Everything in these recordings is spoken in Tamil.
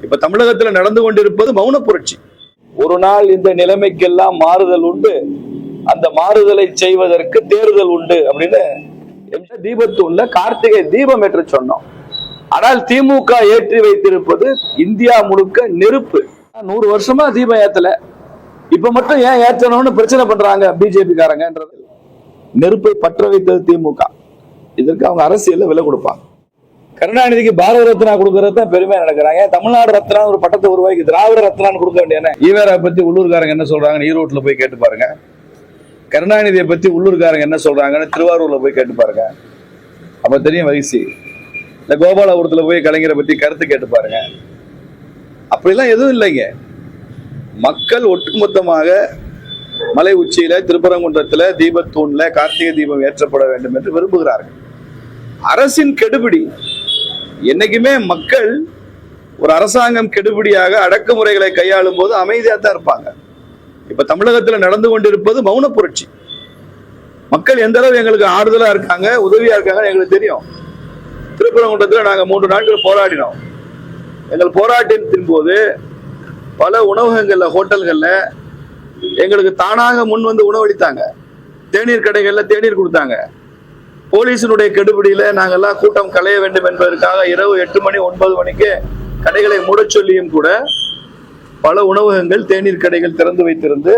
இப்ப தமிழகத்துல நடந்து கொண்டிருப்பது மௌன புரட்சி. ஒரு நாள் இந்த நிலைமைக்கெல்லாம் மாறுதல் உண்டு, அந்த மாறுதலை செய்வதற்கு தேர்தல் உண்டு அப்படின்னு தீபத்தூண்ல கார்த்திகை தீபம் ஏற்ற சொன்னோம். ஆனால் திமுக ஏற்றி வைத்திருப்பது இந்தியா முழுக்க நெருப்பு. 100 வருஷமா தீபம் ஏத்தல, இப்ப மட்டும் ஏன் ஏற்றணும்னு பிரச்சனை பண்றாங்க பிஜேபி காரங்கன்றது. நெருப்பை பற்ற வைத்தது திமுக. இதற்கு அவங்க அரசியல்ல விலை கொடுப்பாங்க. கருணாநிதிக்கு பாரத ரத்னா கொடுக்கறது பெருமையா நடக்கிறாங்க. தமிழ்நாடு ரத்னா ஒரு பட்டத்தை உருவாக்கி திராவிட ரத்னான்னு கொடுக்க வேண்டிய ஈவேரா பத்தி உள்ளூர்காரங்க என்ன சொல்றாங்கன்னு ஈரோட்ல போய் கேட்டு பாருங்க. கருணாநிதியை பத்தி உள்ளூர்காரங்க என்ன சொல்றாங்கன்னு திருவாரூர்ல போய் கேட்டு பாருங்க. அப்ப தெரியும் வயசு. இந்த கோபாலபுரத்துல போய் கலைஞரை பத்தி கருத்து கேட்டு பாருங்க. அப்படிலாம் எதுவும் இல்லைங்க. மக்கள் ஒட்டுமொத்தமாக மலை உச்சியில திருப்பரங்குன்றத்துல தீபத்தூண்ல கார்த்திகை தீபம் ஏற்றப்பட வேண்டும் என்று விரும்புகிறார்கள். அரசின் கெடுபிடி. என்னைக்குமே மக்கள் ஒரு அரசாங்கம் கெடுபிடியாக அடக்குமுறைகளை கையாளும் போது அமைதியா தான் இருப்பாங்க. இப்ப தமிழகத்துல நடந்து கொண்டிருப்பது மௌன புரட்சி. மக்கள் எந்த அளவு எங்களுக்கு ஆறுதலா இருக்காங்க, உதவியா இருக்காங்க எங்களுக்கு தெரியும். திருப்பரங்குன்றத்துல நாங்க 3 நாட்கள் போராடினோம். எங்கள் போராட்டத்தின் போது பல உணவகங்கள்ல, ஹோட்டல்கள்ல எங்களுக்கு தானாக முன் வந்து உணவளித்தாங்க. தேநீர் கடைகள்ல தேநீர் கொடுத்தாங்க. போலீசினுடைய கெடுபிடியில நாங்கெல்லாம் கூட்டம் களைய வேண்டும் என்பதற்காக இரவு 8 மணி 9 மணிக்கு கடைகளை மூட சொல்லியும் கூட பல உணவகங்கள் தேநீர் கடைகள் திறந்து வைத்திருந்து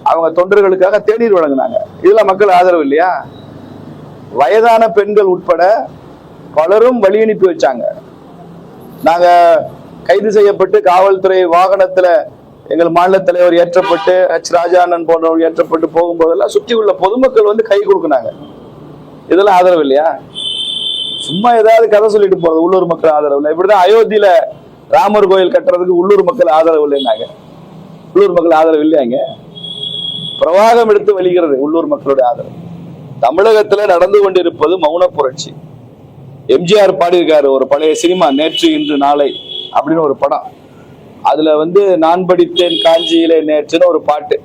அவங்க தொண்டர்களுக்காக தேநீர் வழங்கினாங்க. இதுல மக்கள் ஆதரவு இல்லையா? வயதான பெண்கள் உட்பட பலரும் வழி அனுப்பி வச்சாங்க. நாங்க கைது செய்யப்பட்டு காவல்துறை வாகனத்துல எங்கள் மாநில தலைவர் ஏற்றப்பட்டு ராஜாண்ணன் போன்றவர் ஏற்றப்பட்டு போகும்போதெல்லாம் சுற்றி உள்ள பொதுமக்கள் வந்து கை கொடுக்குனாங்க. இதெல்லாம் ஆதரவு இல்லையா? சும்மா ஏதாவது கதை சொல்லிட்டு போறது உள்ளூர் மக்கள் ஆதரவு இல்லை. இப்படிதான் அயோத்தியில ராமர் கோயில் கட்டுறதுக்கு உள்ளூர் மக்கள் ஆதரவு இல்லைன்னாங்க. உள்ளூர் மக்கள் ஆதரவு இல்லையாங்க? பிரவாகம் எடுத்து வெளிகிறது உள்ளூர் மக்களுடைய ஆதரவு. தமிழகத்துல நடந்து கொண்டிருப்பது மௌன புரட்சி. எம்ஜிஆர் பாடியிருக்காரு ஒரு பழைய சினிமா, நேற்று இன்று நாளை அப்படின்னு ஒரு படம். அதுல வந்து நான் படித்தேன் காஞ்சியிலே நேற்றுன்னு ஒரு பாட்டு.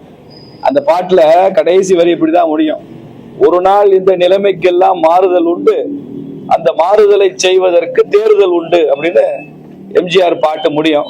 அந்த பாட்டுல கடைசி வரி இப்படிதான் முடியும்: ஒரு நாள் இந்த நிலைமைக்கெல்லாம் மாறுதல் உண்டு, அந்த மாறுதலை செய்வதற்கு தேர்தல் உண்டு அப்படின்னு எம்ஜிஆர் பாட்டு முடியும்.